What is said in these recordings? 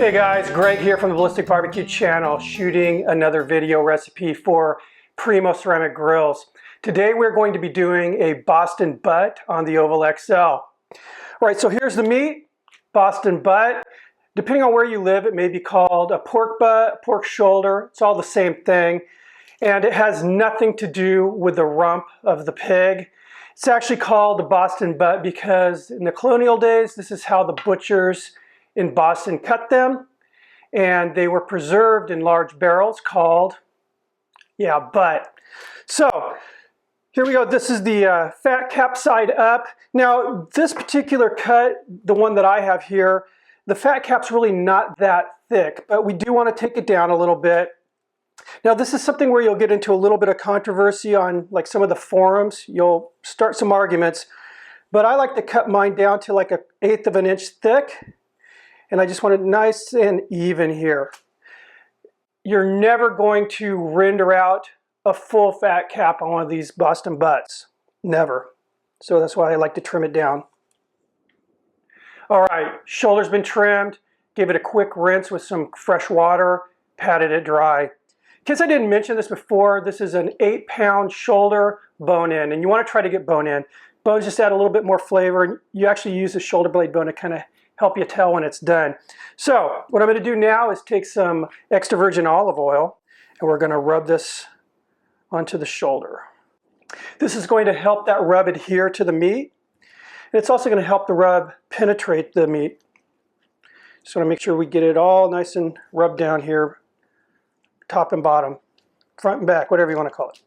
Hey guys, Greg here from the Ballistic Barbecue channel, shooting another video recipe for Primo ceramic grills. Today we're going to be doing a Boston butt on the Oval XL. All right, so here's the meat, Boston butt. Depending on where you live, it may be called a pork butt, pork shoulder. It's all the same thing. And it has nothing to do with the rump of the pig. It's actually called the Boston butt because in the colonial days, this is how the butchers in Boston cut them, and they were preserved in large barrels called, butt. So here we go. This is the fat cap side up. Now this particular cut, the one that I have here, the fat cap's really not that thick, but we do want to take it down a little bit. Now this is something where you'll get into a little bit of controversy on like some of the forums. You'll start some arguments, but I like to cut mine down to like 1/8 of an inch thick. And I just want it nice and even here. You're never going to render out a full fat cap on one of these Boston butts. Never. So that's why I like to trim it down. All right, shoulder's been trimmed. Give it a quick rinse with some fresh water. Patted it dry. In case I didn't mention this before, this is an 8-pound shoulder bone-in. And you want to try to get bone-in. Bones just add a little bit more flavor. And you actually use the shoulder blade bone to kind of help you tell when it's done. So what I'm going to do now is take some extra virgin olive oil and we're going to rub this onto the shoulder. This is going to help that rub adhere to the meat. And it's also going to help the rub penetrate the meat. Just want to make sure we get it all nice and rubbed down here, top and bottom, front and back, whatever you want to call it.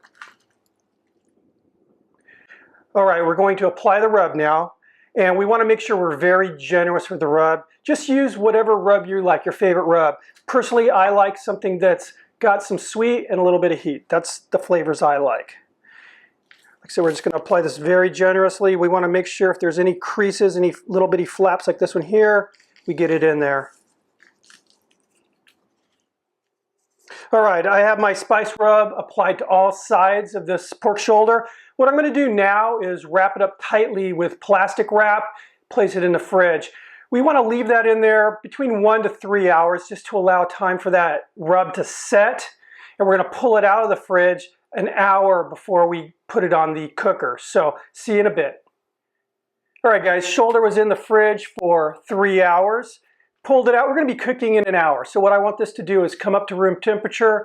All right, we're going to apply the rub now. And we want to make sure we're very generous with the rub. Just use whatever rub you like, your favorite rub. Personally, I like something that's got some sweet and a little bit of heat. That's the flavors I like. Like I said, we're just going to apply this very generously. We want to make sure if there's any creases, any little bitty flaps like this one here, we get it in there. All right, I have my spice rub applied to all sides of this pork shoulder. What I'm going to do now is wrap it up tightly with plastic wrap, place it in the fridge. We want to leave that in there between 1 to 3 hours just to allow time for that rub to set. And we're going to pull it out of the fridge an hour before we put it on the cooker. So see you in a bit. All right guys, shoulder was in the fridge for 3 hours. Pulled it out. We're going to be cooking in an hour. So what I want this to do is come up to room temperature.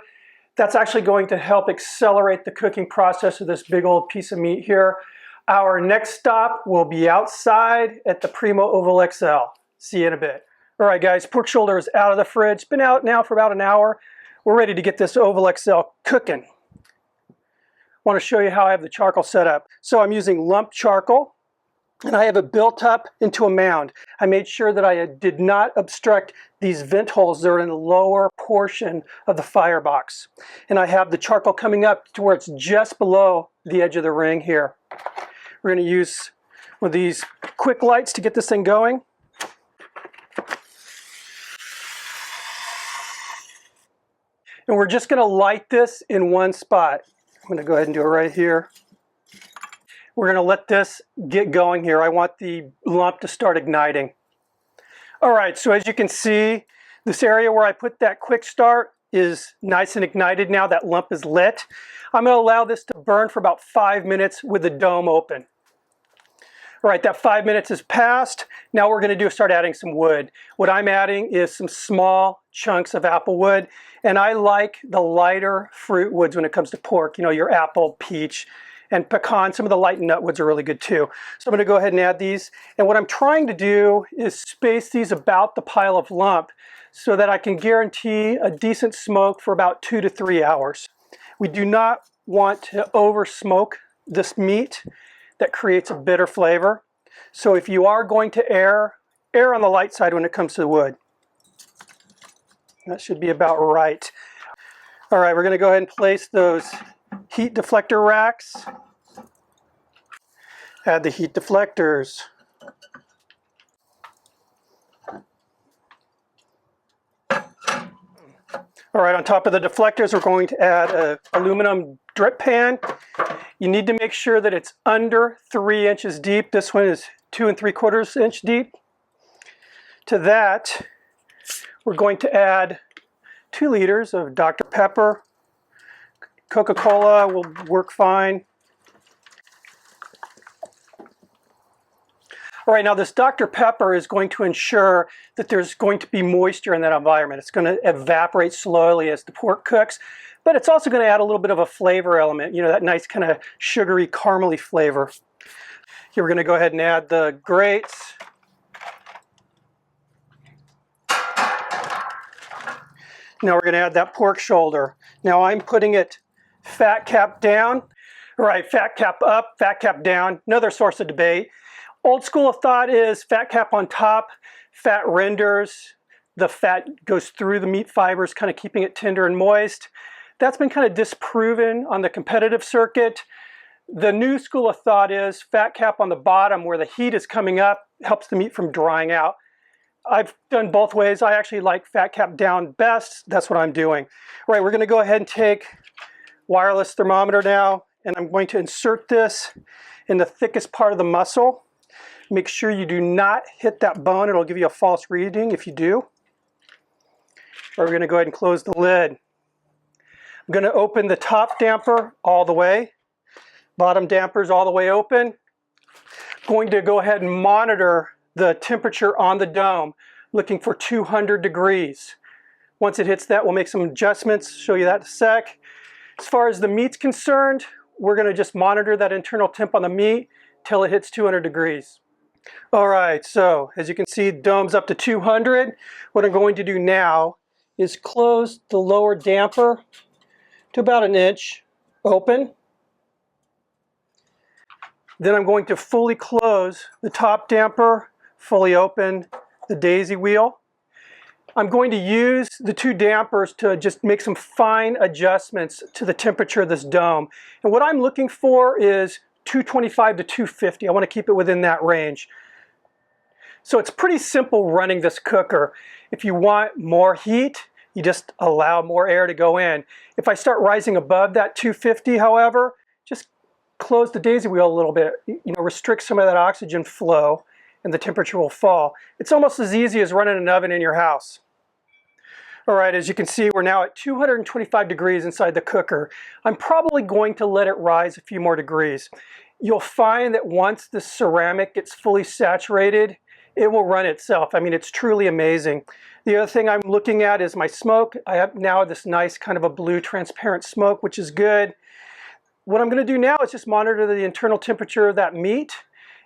That's actually going to help accelerate the cooking process of this big old piece of meat here. Our next stop will be outside at the Primo Oval XL. See you in a bit. All right guys, pork shoulder is out of the fridge. Been out now for about an hour. We're ready to get this Oval XL cooking. I want to show you how I have the charcoal set up. So I'm using lump charcoal. And I have it built up into a mound. I made sure that I did not obstruct these vent holes that are in the lower portion of the firebox. And I have the charcoal coming up to where it's just below the edge of the ring here. We're going to use one of these quick lights to get this thing going. And we're just going to light this in one spot. I'm going to go ahead and do it right here. We're going to let this get going here. I want the lump to start igniting. All right, so as you can see, this area where I put that quick start is nice and ignited now. That lump is lit. I'm going to allow this to burn for about 5 minutes with the dome open. All right, that 5 minutes has passed. Now we're going to start adding some wood. What I'm adding is some small chunks of apple wood, and I like the lighter fruit woods when it comes to pork. You know, your apple, peach, and pecan. Some of the light nut woods are really good too. So I'm going to go ahead and add these. And what I'm trying to do is space these about the pile of lump so that I can guarantee a decent smoke for about 2 to 3 hours. We do not want to over smoke this meat. That creates a bitter flavor. So if you are going to err on the light side when it comes to the wood. That should be about right. All right, we're going to go ahead and place those heat deflector racks. Add the heat deflectors. All right, on top of the deflectors, we're going to add an aluminum drip pan. You need to make sure that it's under 3 inches deep. This one is 2 3/4 inch deep. To that, we're going to add 2 liters of Dr. Pepper. Coca-Cola will work fine. All right, now this Dr. Pepper is going to ensure that there's going to be moisture in that environment. It's going to evaporate slowly as the pork cooks, but it's also going to add a little bit of a flavor element, you know, that nice kind of sugary, caramely flavor. Here we're going to go ahead and add the grates. Now we're going to add that pork shoulder. Now I'm putting it fat cap down. All right, fat cap up, fat cap down. Another source of debate. Old school of thought is fat cap on top, fat renders, the fat goes through the meat fibers, kind of keeping it tender and moist. That's been kind of disproven on the competitive circuit. The new school of thought is fat cap on the bottom where the heat is coming up, helps the meat from drying out. I've done both ways. I actually like fat cap down best. That's what I'm doing. All right, we're going to go ahead and take wireless thermometer now, and I'm going to insert this in the thickest part of the muscle. Make sure you do not hit that bone. It'll give you a false reading if you do. We're going to go ahead and close the lid. I'm going to open the top damper all the way. Bottom dampers all the way open. Going to go ahead and monitor the temperature on the dome, looking for 200 degrees. Once it hits that, we'll make some adjustments. Show you that in a sec. As far as the meat's concerned, we're going to just monitor that internal temp on the meat till it hits 200 degrees. All right, so as you can see, dome's up to 200. What I'm going to do now is close the lower damper to about 1 inch open. Then I'm going to fully close the top damper, fully open the daisy wheel. I'm going to use the 2 dampers to just make some fine adjustments to the temperature of this dome. And what I'm looking for is 225 to 250. I want to keep it within that range. So it's pretty simple running this cooker. If you want more heat, you just allow more air to go in. If I start rising above that 250, however, just close the daisy wheel a little bit, restrict some of that oxygen flow, and the temperature will fall. It's almost as easy as running an oven in your house. All right, as you can see, we're now at 225 degrees inside the cooker. I'm probably going to let it rise a few more degrees. You'll find that once the ceramic gets fully saturated, it will run itself. I mean, it's truly amazing. The other thing I'm looking at is my smoke. I have now this nice kind of a blue transparent smoke, which is good. What I'm going to do now is just monitor the internal temperature of that meat.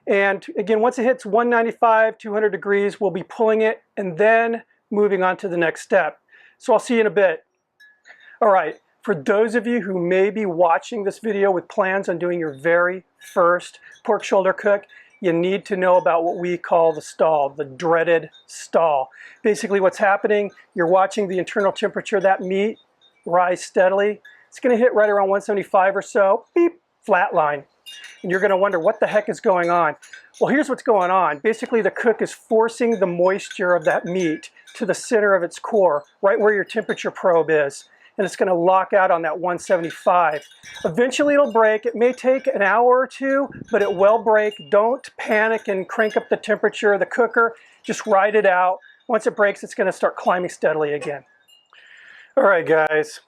And again, once it hits 195, 200 degrees, we'll be pulling it and then moving on to the next step. So I'll see you in a bit. All right, for those of you who may be watching this video with plans on doing your very first pork shoulder cook, you need to know about what we call the stall, the dreaded stall. Basically what's happening, you're watching the internal temperature of that meat rise steadily. It's going to hit right around 175 or so, beep, flat line. And you're going to wonder what the heck is going on. Well, here's what's going on. Basically, the cook is forcing the moisture of that meat to the center of its core, right where your temperature probe is. And it's going to lock out on that 175. Eventually, it'll break. It may take an hour or two, but it will break. Don't panic and crank up the temperature of the cooker. Just ride it out. Once it breaks, it's going to start climbing steadily again. All right, guys.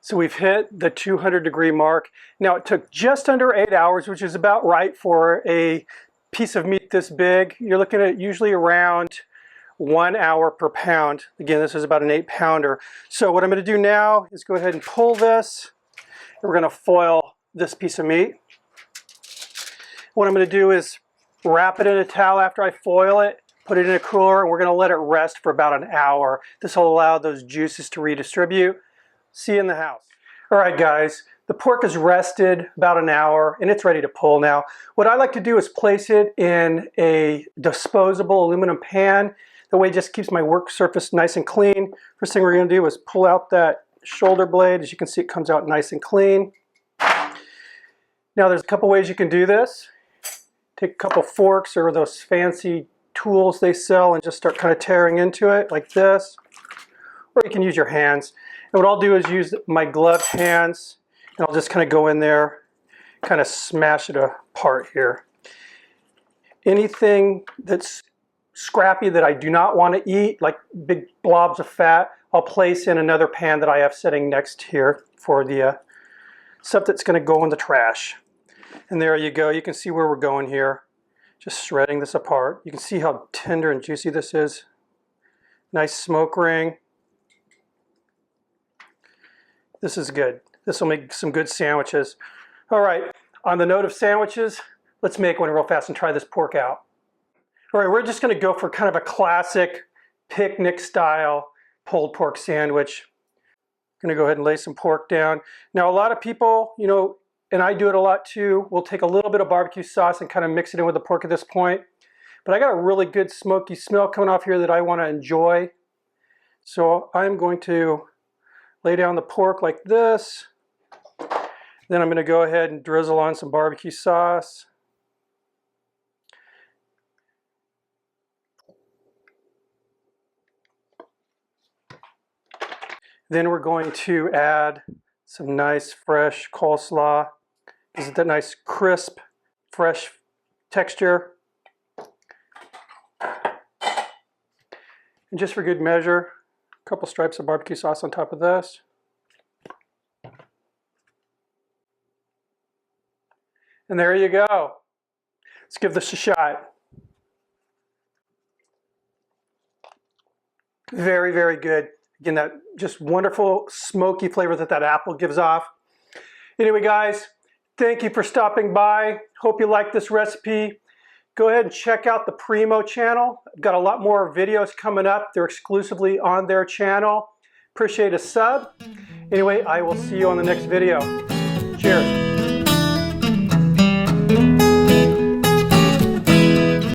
So we've hit the 200 degree mark. Now it took just under 8 hours, which is about right for a piece of meat this big. You're looking at usually around 1 hour per pound. Again, this is about an 8-pounder. So what I'm going to do now is go ahead and pull this. We're going to foil this piece of meat. What I'm going to do is wrap it in a towel after I foil it, put it in a cooler, and we're going to let it rest for about an hour. This will allow those juices to redistribute. See you in the house. All right, guys, the pork is rested about an hour and it's ready to pull now. What I like to do is place it in a disposable aluminum pan. The way it just keeps my work surface nice and clean. First thing we're going to do is pull out that shoulder blade. As you can see, it comes out nice and clean. Now there's a couple ways you can do this. Take a couple forks or those fancy tools they sell and just start kind of tearing into it like this. Or you can use your hands. And what I'll do is use my gloved hands and I'll just kind of go in there, kind of smash it apart here. Anything that's scrappy that I do not want to eat, like big blobs of fat, I'll place in another pan that I have sitting next here for the stuff that's going to go in the trash. And there you go. You can see where we're going here. Just shredding this apart. You can see how tender and juicy this is. Nice smoke ring. This is good. This will make some good sandwiches. All right, on the note of sandwiches, let's make one real fast and try this pork out. All right, we're just going to go for kind of a classic picnic style pulled pork sandwich. I'm going to go ahead and lay some pork down. Now, a lot of people, you know, and I do it a lot too, we'll take a little bit of barbecue sauce and kind of mix it in with the pork at this point. But I got a really good smoky smell coming off here that I want to enjoy. So I'm going to lay down the pork like this. Then I'm going to go ahead and drizzle on some barbecue sauce. Then we're going to add some nice fresh coleslaw. This is that nice crisp, fresh texture. And just for good measure, a couple stripes of barbecue sauce on top of this. And there you go. Let's give this a shot. Very, very good. Again, that just wonderful smoky flavor that apple gives off. Anyway, guys, thank you for stopping by. Hope you like this recipe. Go ahead and check out the Primo channel. I've got a lot more videos coming up. They're exclusively on their channel. Appreciate a sub. Anyway, I will see you on the next video. Cheers.